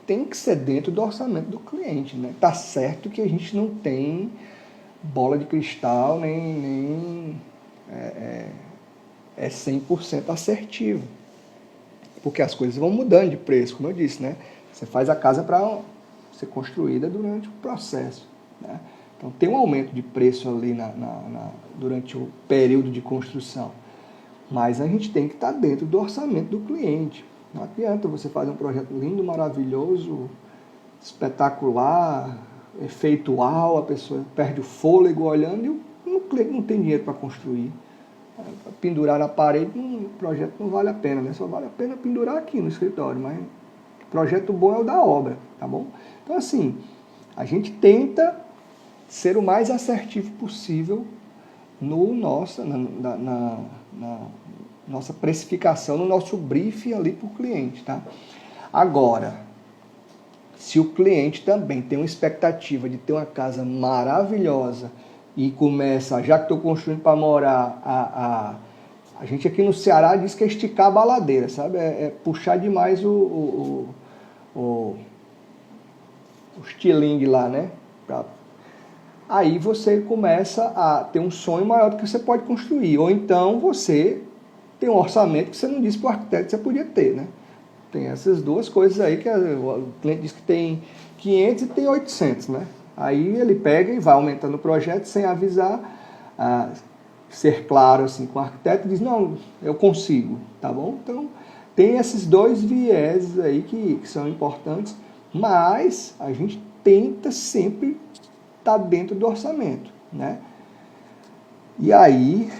Tem que ser dentro do orçamento do cliente, né? Tá certo que a gente não tem bola de cristal, nem 100% assertivo, porque as coisas vão mudando de preço, como eu disse, né? Você faz a casa para ser construída durante o processo, né? Então tem um aumento de preço ali durante o período de construção, mas a gente tem que estar dentro do orçamento do cliente. Não adianta você fazer um projeto lindo, maravilhoso, espetacular, efeitual, a pessoa perde o fôlego olhando e o cliente não tem dinheiro para construir. Pendurar na parede, o projeto não vale a pena, né? Só vale a pena pendurar aqui no escritório, mas o projeto bom é o da obra, tá bom? Então, assim, a gente tenta ser o mais assertivo possível na nossa precificação, no nosso briefing ali para o cliente, tá? Agora, se o cliente também tem uma expectativa de ter uma casa maravilhosa e começa, já que estou construindo para morar, a gente aqui no Ceará diz que é esticar a baladeira, sabe? Puxar demais o estilingue lá, né? Aí você começa a ter um sonho maior do que você pode construir. Ou então você tem um orçamento que você não disse para o arquiteto que você podia ter, né? Tem essas 2 coisas aí, que o cliente diz que tem 500 e tem 800, né? Aí ele pega e vai aumentando o projeto sem avisar, ser claro assim com o arquiteto, e diz, não, eu consigo, tá bom? Então, tem esses 2 viés aí que são importantes, mas a gente tenta sempre estar dentro do orçamento, né? E aí,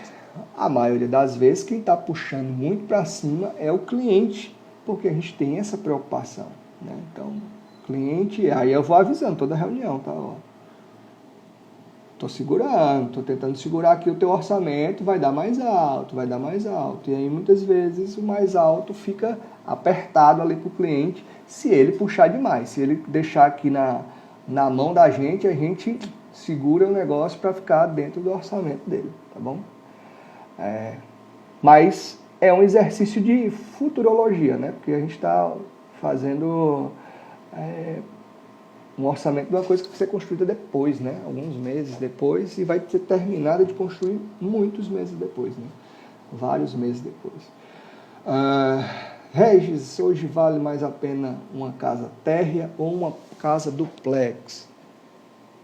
a maioria das vezes, quem está puxando muito para cima é o cliente, porque a gente tem essa preocupação, né? Então, cliente, aí eu vou avisando toda reunião, tá? Estou segurando, estou tentando segurar aqui o teu orçamento, vai dar mais alto, vai dar mais alto. E aí, muitas vezes, o mais alto fica apertado ali para o cliente, se ele puxar demais. Se ele deixar aqui na mão da gente, a gente segura o negócio para ficar dentro do orçamento dele, tá bom? Mas é um exercício de futurologia, né? Porque a gente está fazendo um orçamento de uma coisa que vai ser construída depois, né? Alguns meses depois, e vai ser terminada de construir muitos meses depois, né? Vários meses depois. Regis, hoje vale mais a pena uma casa térrea ou uma casa duplex?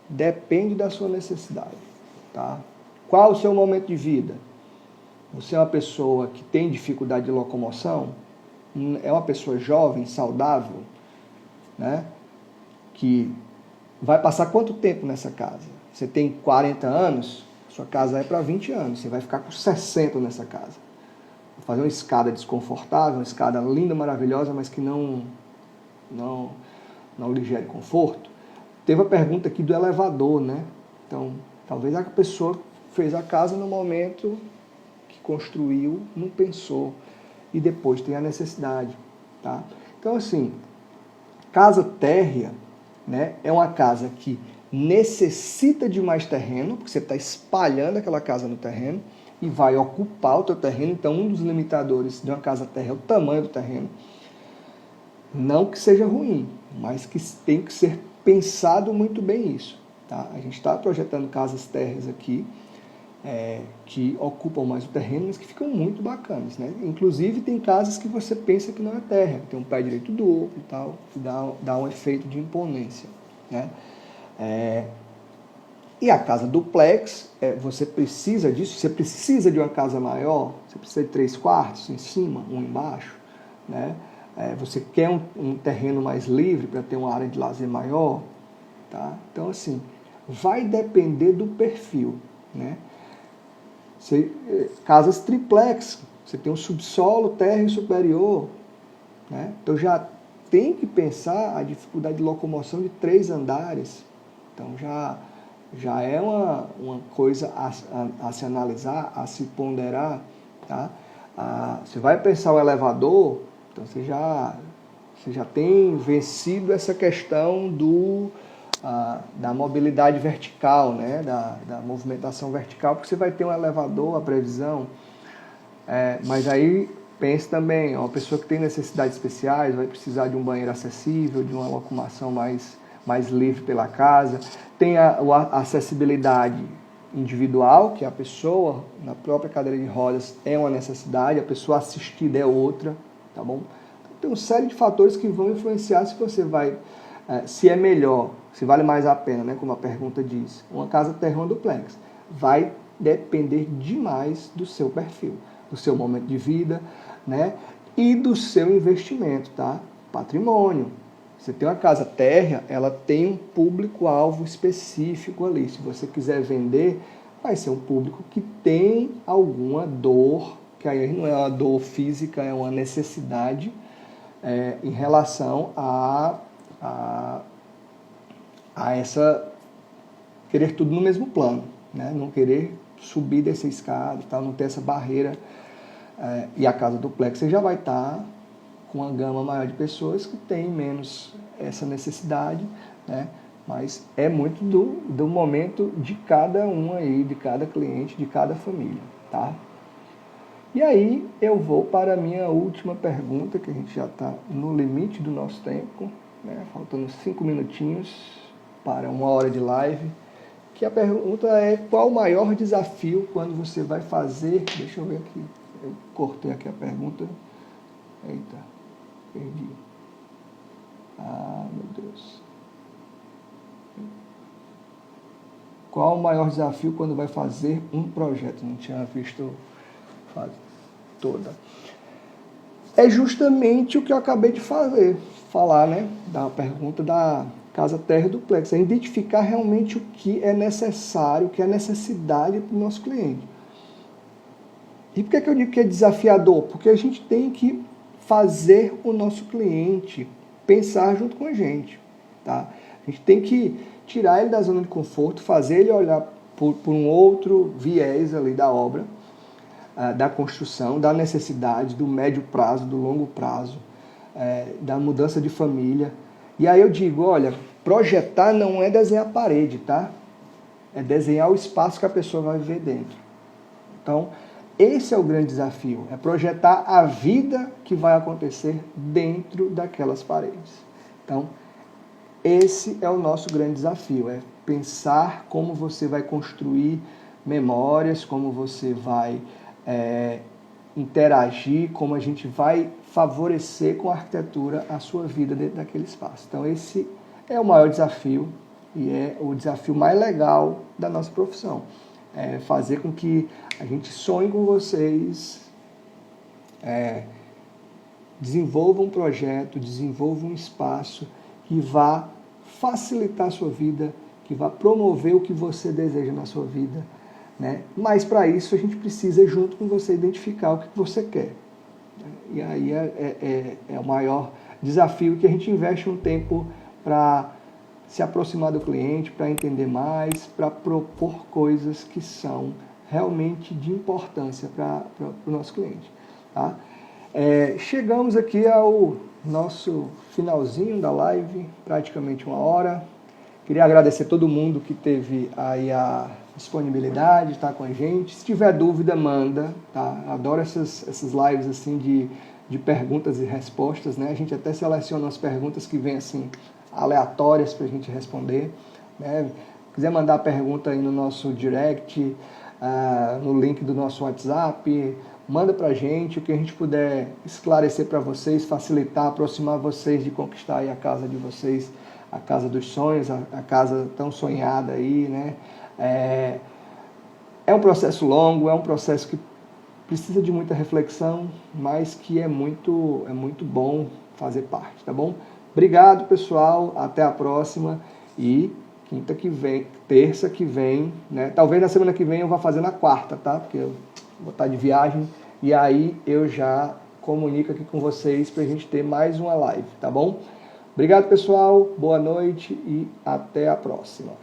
Depende da sua necessidade. tá? Qual o seu momento de vida? Você é uma pessoa que tem dificuldade de locomoção? É uma pessoa jovem, saudável, né? Que vai passar quanto tempo nessa casa? Você tem 40 anos, sua casa é para 20 anos, você vai ficar com 60 nessa casa. Vai fazer uma escada desconfortável, uma escada linda, maravilhosa, mas que não lhe gere conforto. Teve a pergunta aqui do elevador, né? Então, talvez a pessoa fez a casa no momento que construiu, não pensou, e depois tem a necessidade, tá? Então, assim, casa térrea, né, é uma casa que necessita de mais terreno, porque você está espalhando aquela casa no terreno e vai ocupar o teu terreno. Então, um dos limitadores de uma casa térrea é o tamanho do terreno. Não que seja ruim, mas que tem que ser pensado muito bem isso. Tá? A gente está projetando casas térreas aqui, que ocupam mais o terreno, mas que ficam muito bacanas. Né? Inclusive, tem casas que você pensa que não é térrea, tem um pé direito duplo e tal, que dá um efeito de imponência. Né? E a casa duplex, você precisa disso, você precisa de uma casa maior, você precisa de 3 quartos em cima, um embaixo, né? Você quer um terreno mais livre para ter uma área de lazer maior, tá? Então, assim, vai depender do perfil, né? Casas triplex, você tem um subsolo, térreo e superior, né? Então já tem que pensar a dificuldade de locomoção de 3 andares. Então já é uma coisa a se analisar, a se ponderar, tá? Você vai pensar o elevador, então você já tem vencido essa questão da mobilidade vertical, né? da movimentação vertical, porque você vai ter um elevador, a previsão. Mas aí pense também, uma pessoa que tem necessidades especiais vai precisar de um banheiro acessível, de uma locomoção mais livre pela casa. Tem a acessibilidade individual, que a pessoa, na própria cadeira de rodas, é uma necessidade, a pessoa assistida é outra, tá bom? Então, tem uma série de fatores que vão influenciar se você vai, se é melhor, se vale mais a pena, né, como a pergunta diz, uma casa térrea ou duplex. Vai depender demais do seu perfil, do seu momento de vida, né, e do seu investimento, tá? Patrimônio. Você tem uma casa térrea, ela tem um público-alvo específico ali. Se você quiser vender, vai ser um público que tem alguma dor, que aí não é uma dor física, é uma necessidade em relação a essa querer tudo no mesmo plano, né? Não querer subir dessa escada, tal, não ter essa barreira. E a casa duplex você já vai estar com uma gama maior de pessoas que tem menos essa necessidade, né? Mas é muito do momento de cada um aí, de cada cliente, de cada família, tá? E aí eu vou para a minha última pergunta, que a gente já está no limite do nosso tempo, né? Faltando 5 minutinhos para 1 hora de live, que a pergunta é: qual o maior desafio quando você vai fazer... Deixa eu ver aqui, eu cortei aqui a pergunta. Eita, perdi. Meu Deus. Qual o maior desafio quando vai fazer um projeto? Não tinha visto toda. É justamente o que eu acabei de falar, né? Da pergunta da casa térrea duplex. É identificar realmente o que é necessário, o que é necessidade para o nosso cliente. E por que eu digo que é desafiador? Porque a gente tem que fazer o nosso cliente pensar junto com a gente, tá? A gente tem que tirar ele da zona de conforto, fazer ele olhar por um outro viés ali da obra, da construção, da necessidade, do médio prazo, do longo prazo, da mudança de família. E aí eu digo, olha, projetar não é desenhar a parede, tá? É desenhar o espaço que a pessoa vai viver dentro. Então, esse é o grande desafio, é projetar a vida que vai acontecer dentro daquelas paredes. Então, esse é o nosso grande desafio, é pensar como você vai construir memórias, como você vai interagir, como a gente vai favorecer com a arquitetura a sua vida dentro daquele espaço. Então, esse é o maior desafio e é o desafio mais legal da nossa profissão. fazer com que a gente sonhe com vocês, desenvolva um projeto, desenvolva um espaço que vá facilitar a sua vida, que vá promover o que você deseja na sua vida, né? Mas para isso a gente precisa, junto com você, identificar o que você quer. E aí é o maior desafio, que a gente investe um tempo para se aproximar do cliente, para entender mais, para propor coisas que são realmente de importância para o nosso cliente. Tá? Chegamos aqui ao nosso finalzinho da live, praticamente 1 hora. Queria agradecer a todo mundo que teve aí a disponibilidade de estar com a gente. Se tiver dúvida, manda. Tá? Adoro essas lives assim de perguntas e respostas, né? A gente até seleciona as perguntas que vêm assim aleatórias para a gente responder, né? Se quiser mandar pergunta aí no nosso direct, no link do nosso WhatsApp, manda para a gente, o que a gente puder esclarecer para vocês, facilitar, aproximar vocês de conquistar aí a casa de vocês, a casa dos sonhos, a casa tão sonhada aí, né? É um processo longo, é um processo que precisa de muita reflexão, mas que é muito bom fazer parte, tá bom? Obrigado, pessoal, até a próxima, e terça que vem, né? Talvez na semana que vem eu vá fazer na quarta, tá? Porque eu vou estar de viagem, e aí eu já comunico aqui com vocês pra gente ter mais uma live, tá bom? Obrigado, pessoal, boa noite e até a próxima.